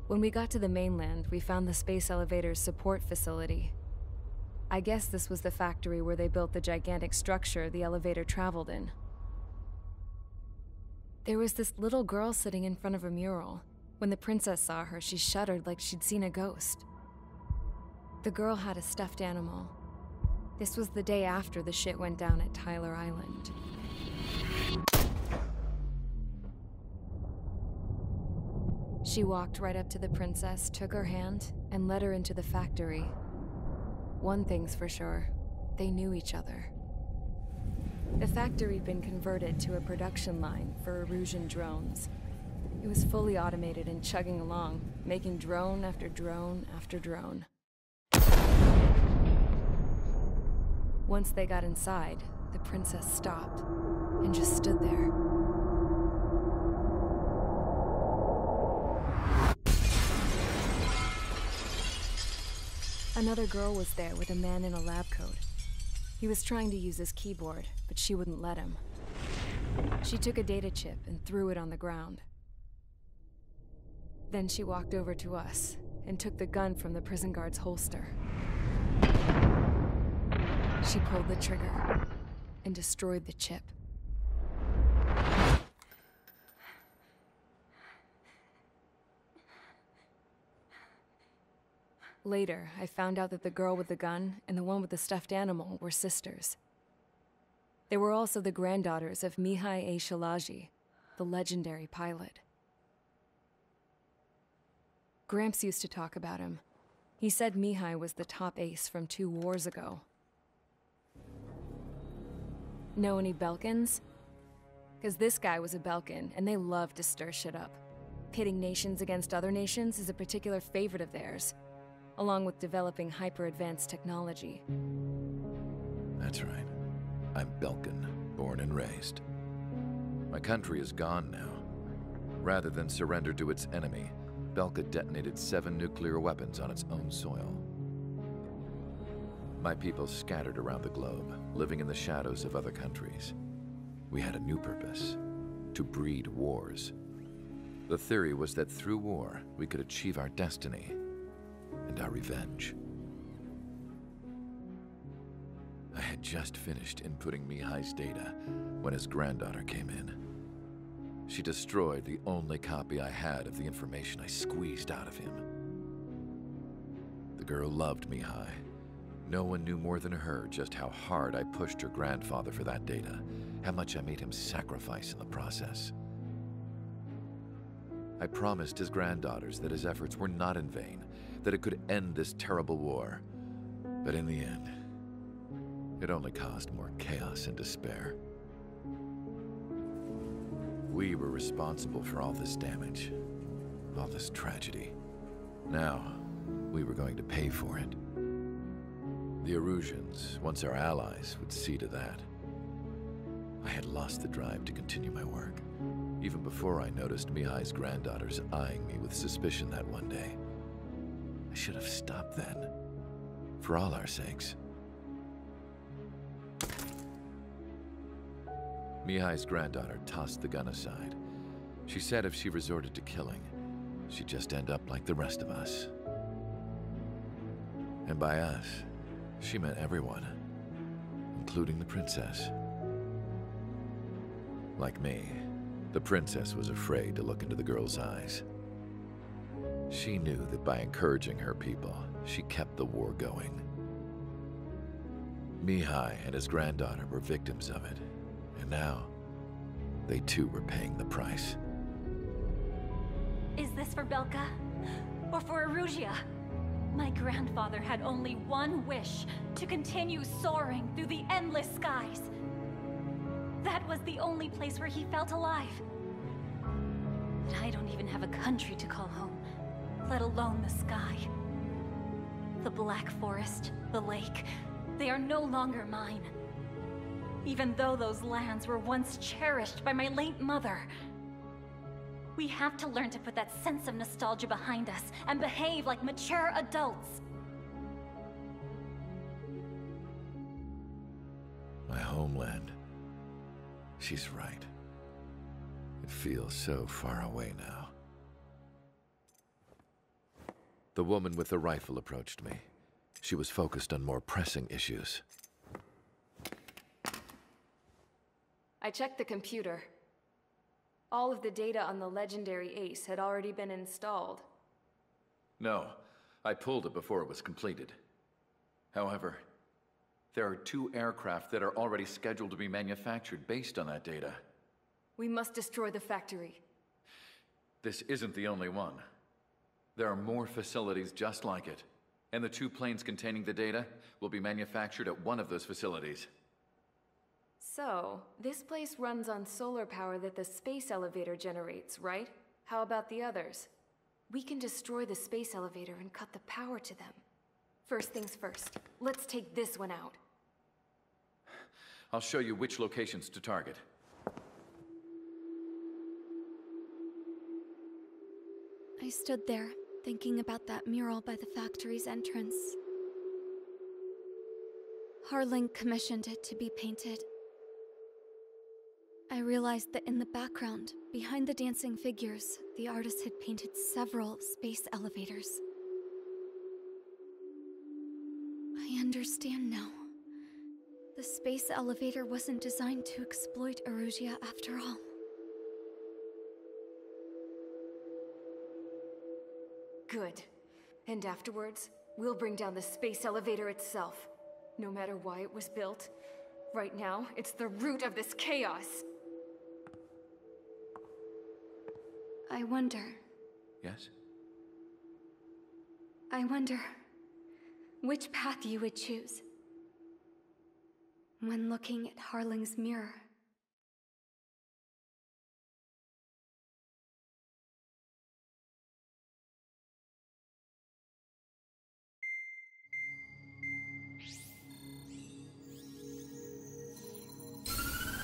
When we got to the mainland, we found the space elevator's support facility. I guess this was the factory where they built the gigantic structure the elevator traveled in. There was this little girl sitting in front of a mural. When the princess saw her, she shuddered like she'd seen a ghost. The girl had a stuffed animal. This was the day after the shit went down at Tyler Island. She walked right up to the princess, took her hand, and led her into the factory. One thing's for sure, they knew each other. The factory'd been converted to a production line for Erusian drones. It was fully automated and chugging along, making drone after drone after drone. Once they got inside, the princess stopped and just stood there. Another girl was there with a man in a lab coat. He was trying to use his keyboard, but she wouldn't let him. She took a data chip and threw it on the ground. Then she walked over to us and took the gun from the prison guard's holster. She pulled the trigger and destroyed the chip. Later, I found out that the girl with the gun and the one with the stuffed animal were sisters. They were also the granddaughters of Mihai A. Shalaji, the legendary pilot. Gramps used to talk about him. He said Mihai was the top ace from 2 wars ago. Know any Belkans? Because this guy was a Belkan, and they love to stir shit up. Pitting nations against other nations is a particular favorite of theirs, along with developing hyper-advanced technology. That's right. I'm Belkan, born and raised. My country is gone now. Rather than surrender to its enemy, Belka detonated 7 nuclear weapons on its own soil. My people scattered around the globe, living in the shadows of other countries. We had a new purpose: to breed wars. The theory was that through war, we could achieve our destiny and our revenge. I had just finished inputting Mihai's data when his granddaughter came in. She destroyed the only copy I had of the information I squeezed out of him. The girl loved Mihai. No one knew more than her just how hard I pushed her grandfather for that data, how much I made him sacrifice in the process. I promised his granddaughters that his efforts were not in vain, that it could end this terrible war. But in the end, it only caused more chaos and despair. We were responsible for all this damage, all this tragedy. Now, we were going to pay for it. The Erusians, once our allies, would see to that. I had lost the drive to continue my work, even before I noticed Mihai's granddaughters eyeing me with suspicion that one day. I should have stopped then, for all our sakes. Mihai's granddaughter tossed the gun aside. She said if she resorted to killing, she'd just end up like the rest of us. And by us, she meant everyone, including the princess. Like me, the princess was afraid to look into the girl's eyes. She knew that by encouraging her people, she kept the war going. Mihai and his granddaughter were victims of it, and now, they too were paying the price. Is this for Belka? Or for Erusia? My grandfather had only one wish: to continue soaring through the endless skies. That was the only place where he felt alive. But I don't even have a country to call home, let alone the sky. The Black Forest, the lake, they are no longer mine. Even though those lands were once cherished by my late mother. We have to learn to put that sense of nostalgia behind us and behave like mature adults. My homeland. She's right. It feels so far away now. The woman with the rifle approached me. She was focused on more pressing issues. I checked the computer. All of the data on the legendary Ace had already been installed. No, I pulled it before it was completed. However, there are 2 aircraft that are already scheduled to be manufactured based on that data. We must destroy the factory. This isn't the only one. There are more facilities just like it, and the 2 planes containing the data will be manufactured at one of those facilities. So, this place runs on solar power that the space elevator generates, right? How about the others? We can destroy the space elevator and cut the power to them. First things first, let's take this one out. I'll show you which locations to target. I stood there, thinking about that mural by the factory's entrance. Harling commissioned it to be painted. I realized that in the background, behind the dancing figures, the artist had painted several space elevators. I understand now. The space elevator wasn't designed to exploit Erusia after all. Good. And afterwards, we'll bring down the space elevator itself. No matter why it was built, right now, it's the root of this chaos. I wonder. Yes? I wonder which path you would choose when looking at Harling's mirror.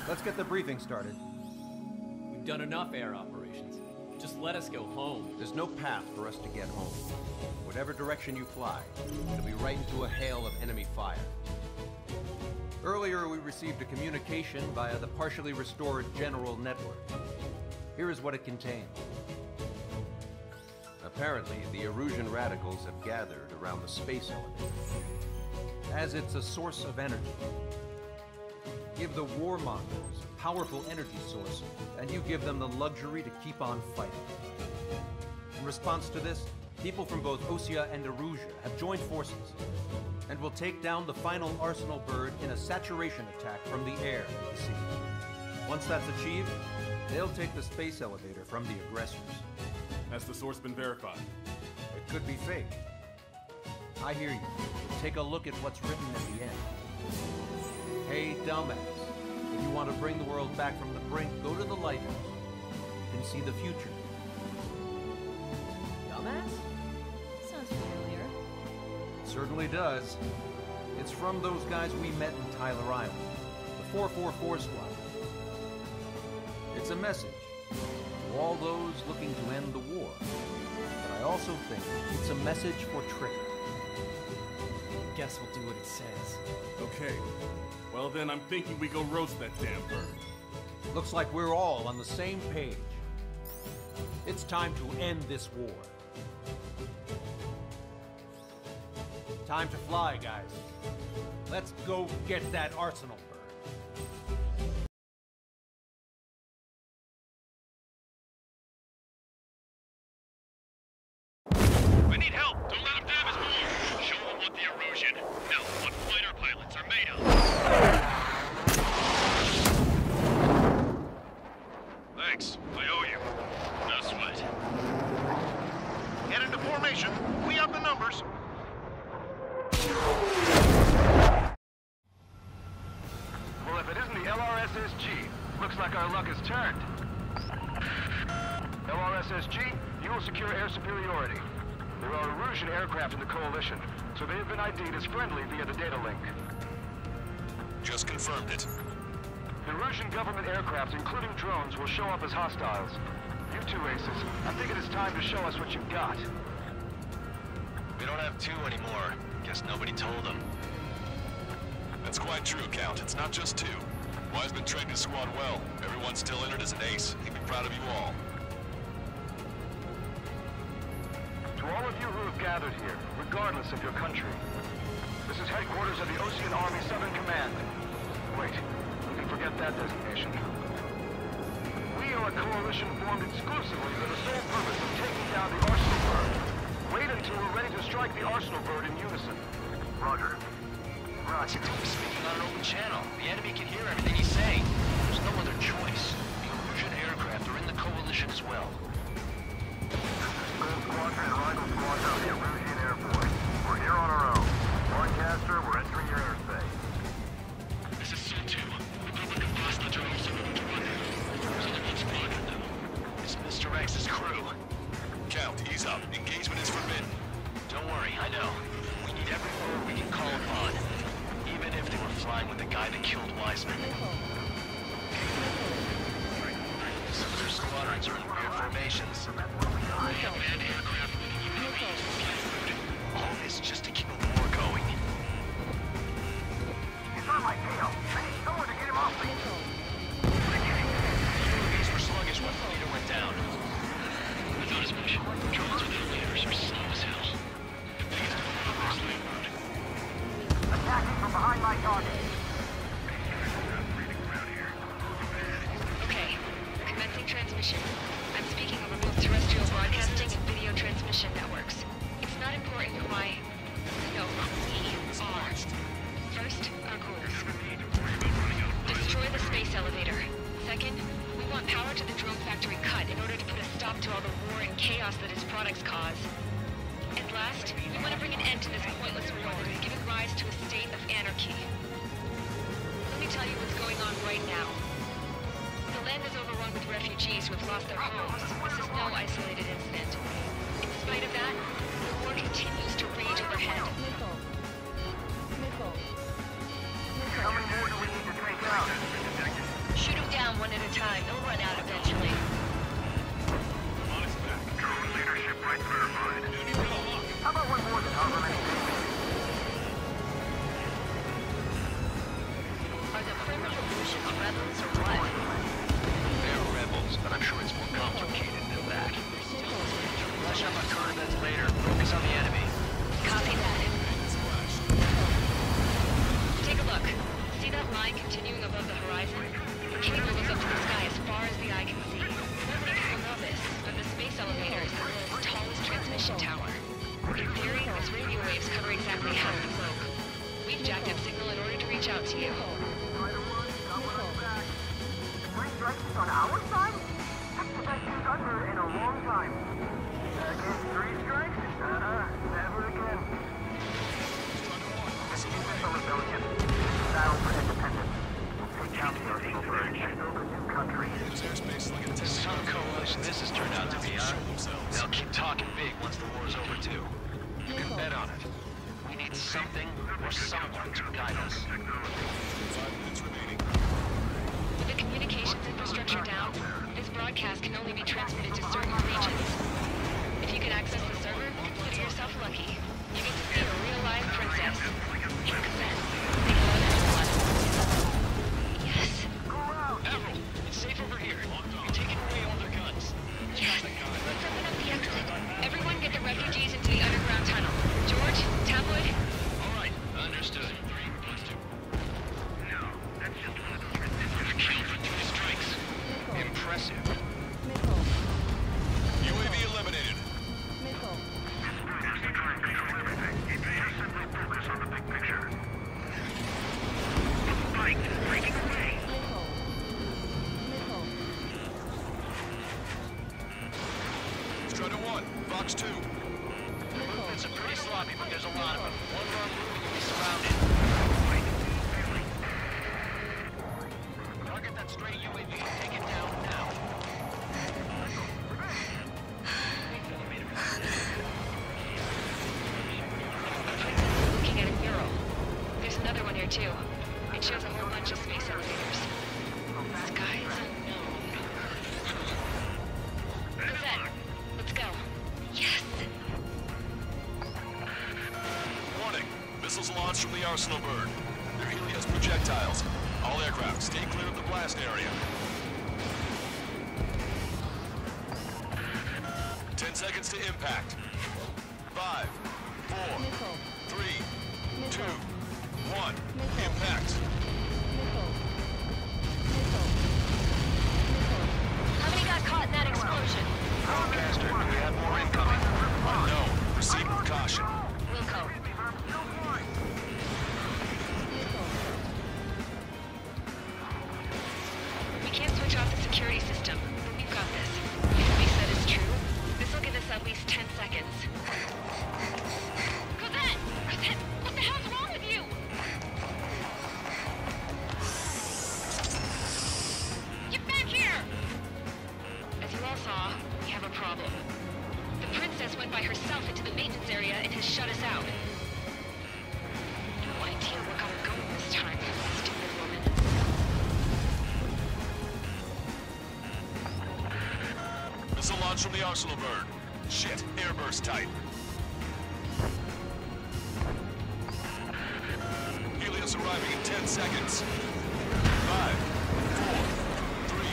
Let's get the briefing started. We've done enough air operations. Just let us go home. There's no path for us to get home. Whatever direction you fly, it'll be right into a hail of enemy fire. Earlier, we received a communication via the partially restored general network. Here is what it contained. Apparently, the Erusian radicals have gathered around the space elevator, as it's a source of energy. Give the warmongers a powerful energy source, and you give them the luxury to keep on fighting. In response to this, people from both Osea and Erusia have joined forces, and will take down the final Arsenal bird in a saturation attack from the air to the sea. Once that's achieved, they'll take the space elevator from the aggressors. Has the source been verified? It could be fake. I hear you. Take a look at what's written at the end. Hey, dumbass. If you want to bring the world back from the brink, go to the lighthouse. You can see the future. Dumbass? Sounds familiar. It certainly does. It's from those guys we met in Tyler Island. The 444 squad. It's a message to all those looking to end the war. But I also think it's a message for Tricker. Guess we'll do what it says. Okay. Well then, I'm thinking we go roast that damn bird. Looks like we're all on the same page. It's time to end this war. Time to fly, guys. Let's go get that Arsenal bird. We need help! Don't let them damage more! Show them what the Erusian, no, what fighter pilots are made of! Thanks, I owe you. No sweat. Get into formation. We have the numbers. Well, if it isn't the LRSSG, looks like our luck has turned. LRSSG, you will secure air superiority. There are Erusian aircraft in the Coalition, so they have been ID'd as friendly via the data link. Just confirmed it. The Erusian government aircraft, including drones, will show up as hostiles. You two aces, I think it is time to show us what you've got. We don't have two anymore. Guess nobody told them. That's quite true, Count. It's not just two. Wiseman trained his squad well. Everyone's still entered as an ace. He'd be proud of you all. To all of you who have gathered here, regardless of your country, this is headquarters of the Ocean Army 7 Command. Wait, you can forget that designation. We are a coalition formed exclusively for the sole purpose of taking down the Arsenal Bird. Wait until we're ready to strike the Arsenal Bird in unison. Roger. Listen to him speaking on an open channel. The enemy can hear everything he's saying. There's no other choice. The Erusian aircraft are in the coalition as well. Gold Squadron and Rifle Squadron of the Erusian Air Force. We're here on our own. Lancaster, we're entering your airspace. This is SU-2. Republic of Hostage are also moving to run. There's only one squadron, though. It's Mr. X's crew. Count, ease up. Engagement is forbidden. Don't worry, I know. We need every order we can call upon. Even if they were flying with the guy that killed Wiseman. Some of their squadrons are in weird formations. All this just to keep a war going. He's on my tail. I need someone to get him off me. These were sluggish when the leader went down. I thought as much. Drones without leaders are slow as hell. The biggest one on the slave road. Attacking from behind my target. Okay, commencing transmission. I'm speaking of remote terrestrial broadcasting and video transmission networks. It's not important who I... No, we are. First, our goals. Destroy the space elevator. Second, we want power to the drone factory cut in order to put a stop to all the war and chaos that its products cause. And last, we want to bring an end to this pointless war that has given rise to a state of anarchy. Let me tell you what's going on right now. The land is overrun with refugees who have lost their homes. This is no isolated incident. In spite of that, the war continues to rage overhead. How many more do we need to take out? Shoot them down one at a time. They'll run out eventually. Drone leadership right verified. How about one more than however many days? Are the primitive Russians rebels or what? They're rebels, but I'm sure it's more complicated than that. Rush up on coordinates later. Focus on the enemy. Copy that. Take a look. See that line continuing above the horizon? The cable goes up to the sky as far as the eye can see. Not many people know this, but the space elevator is the world's tallest transmission tower. In theory, this radio waves cover exactly half the globe. We've jacked up signal in order to reach out to you. Three strikes on our side? That's the best news I've heard in a long time. Again, 3 strikes? Never again. This is a rebellion. Battle for independence. We'll take down the Arsenal Bird and build a new country. Some coalition this has turned out to be, huh? They'll keep talking big once the war's over, too. You can bet on it. We need something or someone to guide us. 5 minutes remaining. With the communications infrastructure down, this broadcast can only be transmitted to certain regions. If you can access the server, consider yourself lucky. You get to see a real-life princess. Consent. Yes. Avril, it's safe over here. You're taking away all their guns. Yes. Let's open up the exit. Everyone get the refugees into the underground tunnel. George, Tabloid. All right, understood. 3+2. No, that's just one of those ridiculous kills for 2 strikes. Impressive. UAV eliminated. Simply focus on the big picture. Fight, breaking away. Strider 1, Fox 2. Movements are pretty sloppy, but there's a lot of them. One wrong move and you'll be surrounded. Target that stray UAV and take it down now. Looking at a mural. There's another one here too. It shows a whole bunch of space elevators. Skies unknown. Cosette, let's go. Yes! Warning. Missiles launched from the Arsenal Bird. They're Helios projectiles. All aircraft, stay clear of the blast area. 10 seconds to impact. 5, 4, Missile. 3, Missile. 2, 1. Missile. Impact. Missile. Missile. Missile. How many got caught in that explosion? Broadcaster, do we have more incoming? Unknown. Proceed with caution. Wilco. We can't switch off the security system, but we've got this. If what we said is true, this will give us at least 10 seconds. Cosette! Cosette! What the hell's wrong with you? Get back here! As you all saw, we have a problem. The princess went by herself into the maintenance area and has shut us out. No idea what got her going this time. Stupid woman. Missile launch from the arsenal bird. Shit, airburst tight. Helios arriving in 10 seconds. 5, 4, 3,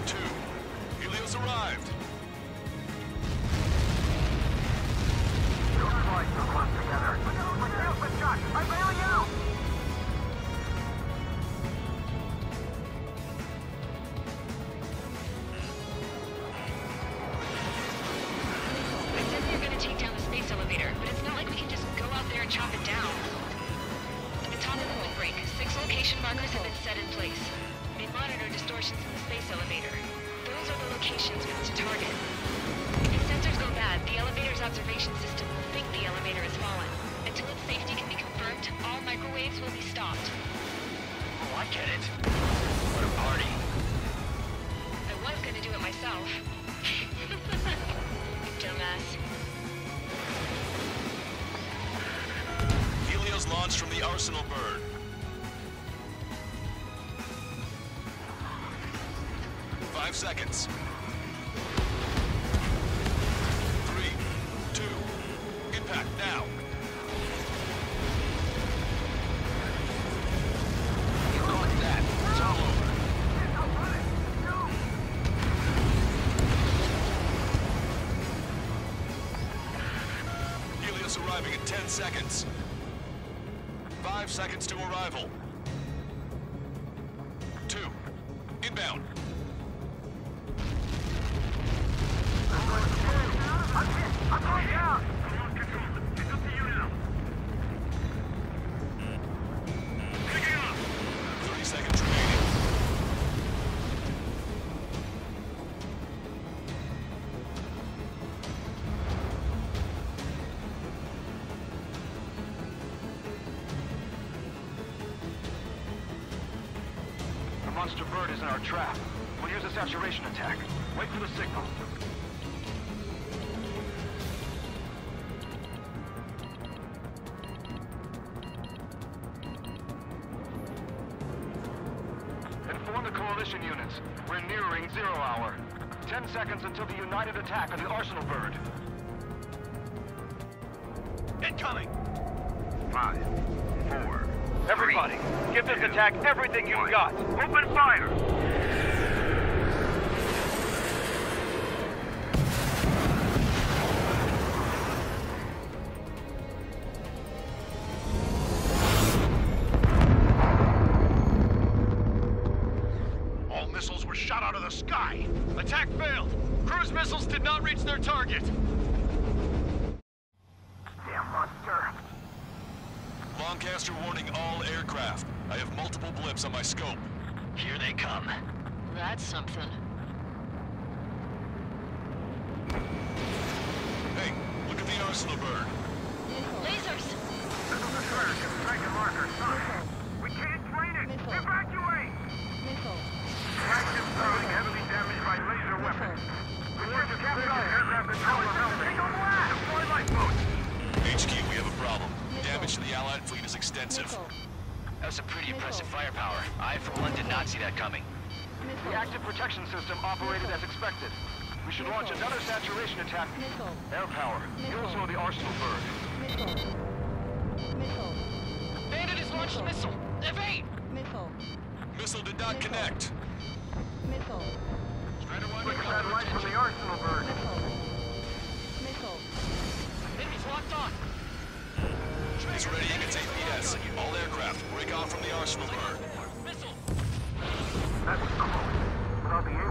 2. Helios arrived. Launched from the arsenal bird. Five seconds. 3, 2, impact now. You caught that. It's all over. Helios arriving in 10 seconds. 5 seconds to arrival. 2. Inbound. I'm going down! 30 seconds remaining. The monster bird is in our trap. We'll use a saturation attack. Wait for the signal. Inform the coalition units. We're nearing 0 hour. 10 seconds until the united attack on the arsenal bird. Incoming! 5, 4. Everybody, give this attack everything you've got. Open fire! All missiles were shot out of the sky. Attack failed. Cruise missiles did not reach their target. Damn monster. Lancaster warning all aircraft. I have multiple blips on my scope. Here they come. That's something. Hey, look at the arsenal bird. Lasers! This is the third. Striking marker. Son. We can't train it. Missile. Evacuate! Missile. Flagship starting heavily damaged by laser weapons. Report to captain. Aircraft controller melting. Take a blast! Deploy lifeboats. HQ, we have a problem. Damage to the Allied fleet is extensive. Missile. That was some pretty impressive firepower. I, for one, did not see that coming. Missile. The active protection system operated as expected. We should launch another saturation attack. Missile. Air power. You also know the arsenal bird. Missile. Missile. Bandit has launched a missile. Evade! Missile. Missile did not connect. Missile. Quick satellite from the arsenal bird. Missile. Missile. Enemies launching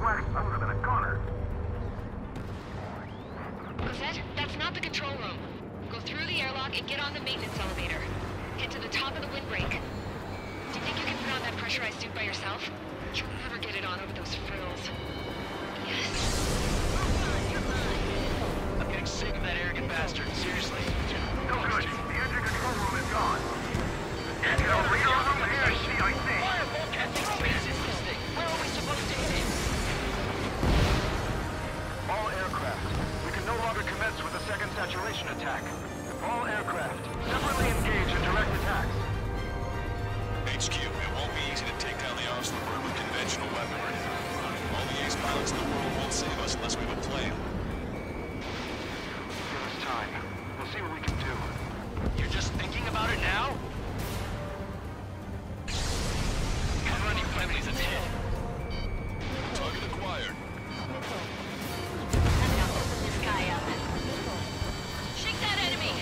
wax, I would have been a goner. Cosette, that's not the control room. Go through the airlock and get on the maintenance elevator. Head to the top of the windbreak. Do you think you can put on that pressurized suit by yourself? You'll never get it on over those frills. Yes. I'm getting sick of that arrogant bastard, seriously. No good. The engine control room is gone. Engine elevator room here, CIC. Why are Volcat spaces this thing? Where are we supposed to hit him? All aircraft. We can no longer commence with a second saturation attack. All aircraft, separately engage in direct attacks. HQ, it won't be easy to take down the Arsenal Bird with conventional weaponry. All the ace pilots in the world won't save us unless we have a plan. Give us time. We'll see what we can do. You're just thinking about it now? Cover any friendlies that's hit. Target acquired. I'm gonna open this guy up. Shake that enemy!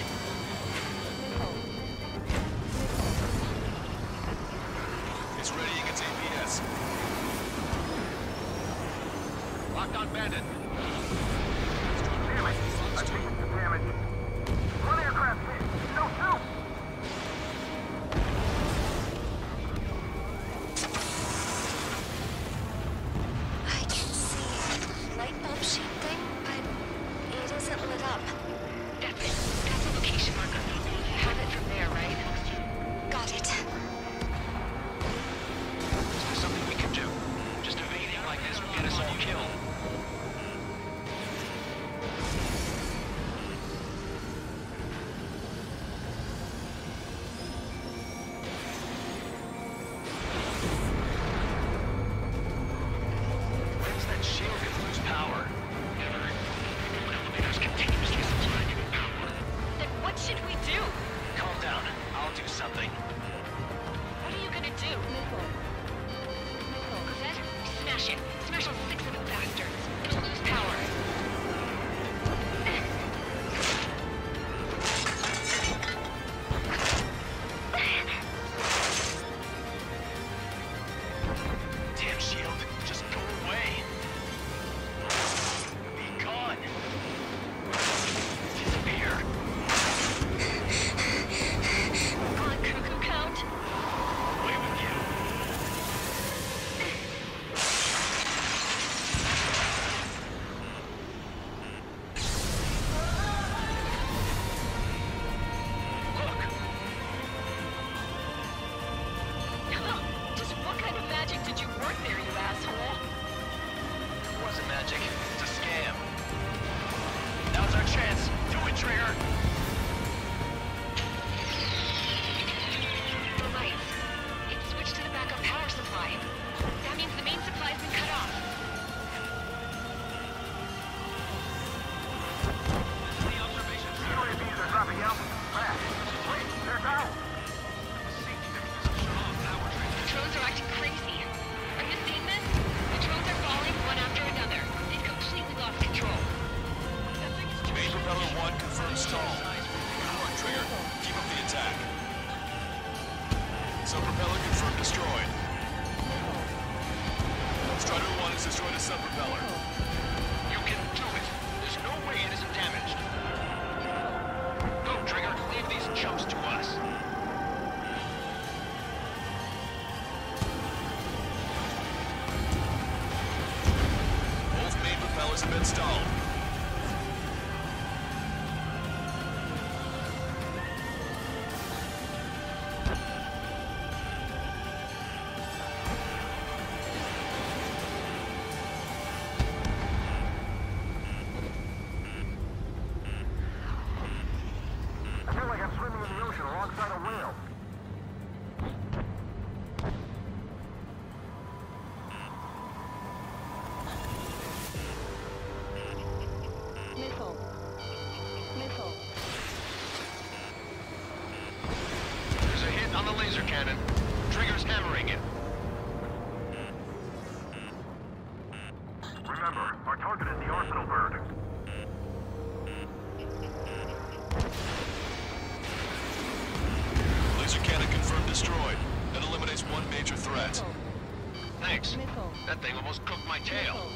It's readying its APS. Locked on bandit. Damn it! I think it's the damage. One aircraft hit. No, two! I can see a light bulb shape thing, but it isn't lit up. That's it. That's the location marker. You have it from there, right? Got it. Is there something we can do? Just evading like this will get us all killed. When's that shield gonna lose power? Never. Elevators continuously supply new power. Then what should we do? Calm down. I'll do something. What are you gonna do? Cosette, smash it. Smash all 6 of them bastards. It'll lose power. Damn shield, just go away. Be gone. Disappear. On cuckoo count? Away with you. Look! Just what kind of magic did you work there, you asshole? It wasn't magic. It's a scam. Now's our chance. Do it, Trigger. The lights. It's switched to the backup power supply. That means the main supply's been cut off. Any observations? UAVs are dropping out. Fast. Wait, they're down. The drones are acting crazy. Are you seeing this? The drones are falling one after another. They've completely lost control. Main propeller 1 confirmed stall. Good work, Trigger. Keep up the attack. Sub-propeller confirmed destroyed. Strider 1 has destroyed a sub-propeller. You can do it. There's no way it isn't damaged. Go, Trigger. Leave these chumps to us. Both main propellers have been stalled. I feel like I'm swimming in the ocean alongside a whale. Missile. Missile. There's a hit on the laser cannon. Trigger's hammering it. Remember, our target is the Arsenal Bird. Laser cannon confirmed destroyed. That eliminates one major threat. Thanks. Missile. That thing almost cooked my tail.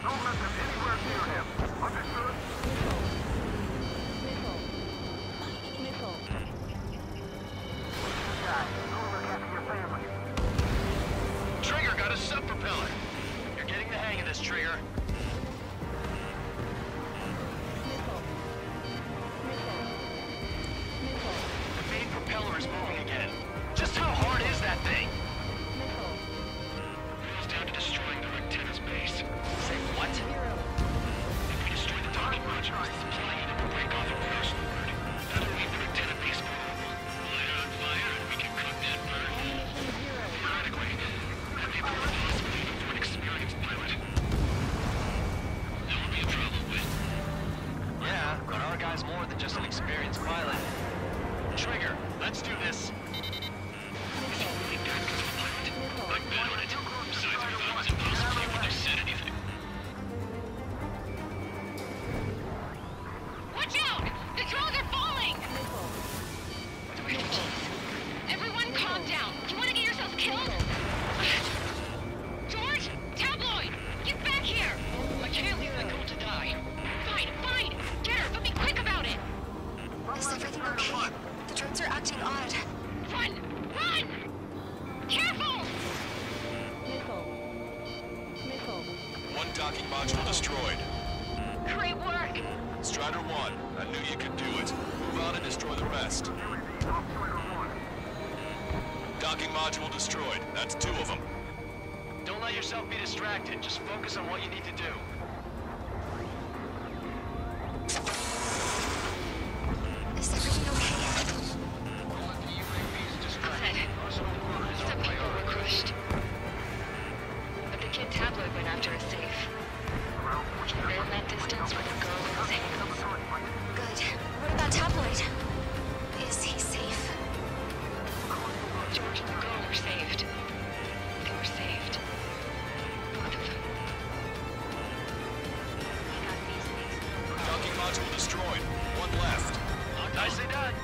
Don't let them anywhere near him. Understood? Missile. Missile. Guys, go look after your family. Trigger got a sub-propeller. You're getting the hang of this, Trigger. Missile. Missile. Missile. The main propeller is moving again. Just how hard is that thing? Missile. It's down to destroying the Rectenna's base. Say what? Zero. If we destroy the docking modules, the supply unit will break off a reversal bird. That'll leave the Rectenna base vulnerable. Light it on fire and we can cook that bird. Ammunition zero. Theoretically, that may prove impossible even for an experienced pilot. That would be a trouble with. Yeah, but our guy's more than just an experienced pilot. Trigger, let's do this. Watch out! The drones are falling! Everyone calm down. You want to get yourselves killed? George? Tabloid! Get back here! I can't leave the girl to die. Fine, fine! Get her, but be quick about it! Is everything okay? The drones are acting odd. Run! Run! Careful! Missile. Missile. One docking module destroyed. Great work! Strider 1, I knew you could do it. Move on and destroy the rest. Docking module destroyed. That's 2 of them. Don't let yourself be distracted. Just focus on what you need to do. Is everything okay? Don't let the UAVs distract Said. you. Arsenal Bird is our Some people priority. were crushed. But the kid Tabloid went after a safe. Ran that distance with a girl in his hands. Good. What about Tabloid? Is he safe? George and the girl were saved. They were saved. Both of them. Docking module destroyed. 1 left. Nicely done.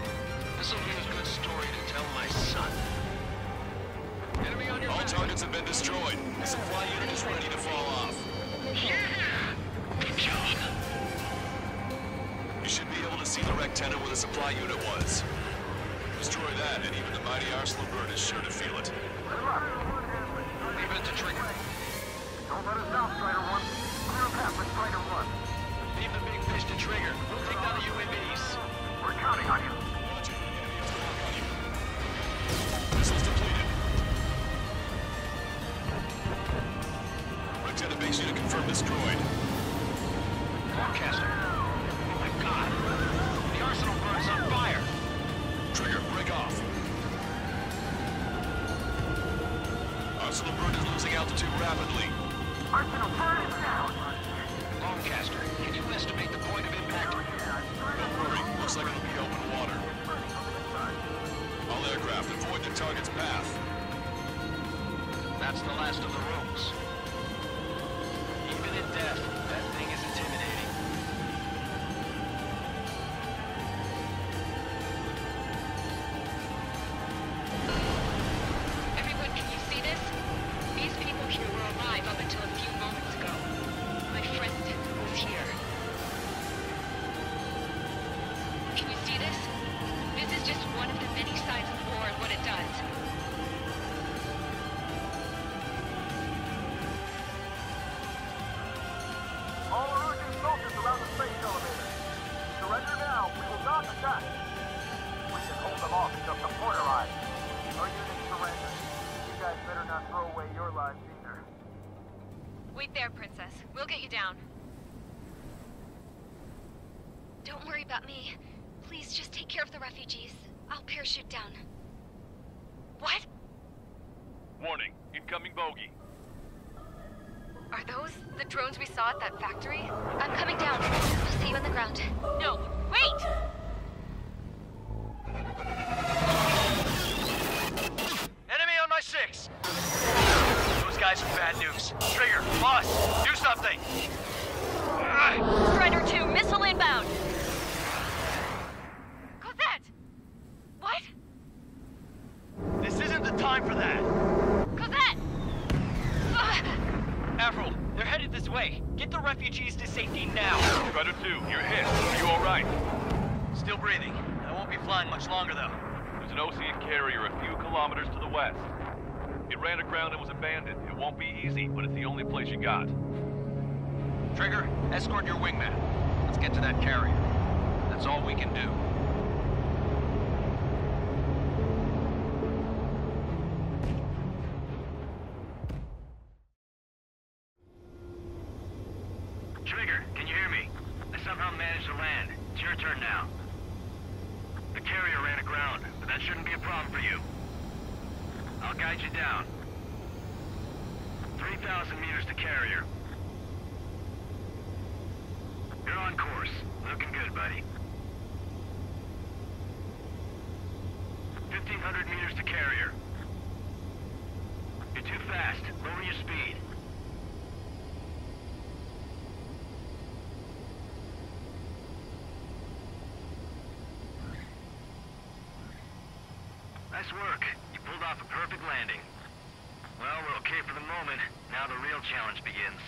This'll be a good story to tell my son. Enemy on your All back. targets have been destroyed. The supply unit is ready to fall off. Yeah! Good job. You should be able to see the Rectenna where the supply unit was. Destroy that, and even the mighty Arsenal Bird is sure to feel it. Leave it to Trigger. Don't let us down, Strider 1. Clear a path for Strider 1. Leave the big fish to Trigger. We'll take down the UAVs. We're counting on you. Roger. Enemy attack on you. Missiles depleted. Rectenna base unit confirmed destroyed. Broadcaster. Oh my god. The Arsenal Bird's on fire. Trigger, break off. Arsenal Bird is losing altitude rapidly. Arsenal Bird is down. Longcaster, can you estimate the point of impact? Don't worry, looks like it'll be open water. All aircraft, avoid the target's path. That's the last of the rules. Even in death, that thing is intimidating. Everyone, can you see this? These people here were alive up until a few moments ago. My friend was here. Can you see this? This is just one of the many signs of war and what it does. All Erusian soldiers around the space elevator. Surrender now. We will not attack. We can hold them off until support arrives. Our units surrender. You guys better not throw away your lives either. Wait there, Princess. We'll get you down. Don't worry about me. Please just take care of the refugees. I'll parachute down. What? Warning, incoming bogey. Are those the drones we saw at that factory? I'm coming down. I'll see you on the ground. No, wait! Enemy on my 6! Those guys are bad news. Trigger, boss, do something! Strider 2, missile inbound! Cosette! What? This isn't the time for that! Cosette! They're headed this way. Get the refugees to safety now. Predator 2, you're hit. Are you alright? Still breathing. I won't be flying much longer, though. There's an Ocean carrier a few kilometers to the west. It ran aground and was abandoned. It won't be easy, but it's the only place you got. Trigger, escort your wingman. Let's get to that carrier. That's all we can do. Trigger, can you hear me? I somehow managed to land. It's your turn now. The carrier ran aground, but that shouldn't be a problem for you. I'll guide you down. 3,000 meters to carrier. You're on course. Looking good, buddy. 1,500 meters to carrier. You're too fast. Lower your speed. Nice work. You pulled off a perfect landing. Well, we're okay for the moment. Now the real challenge begins.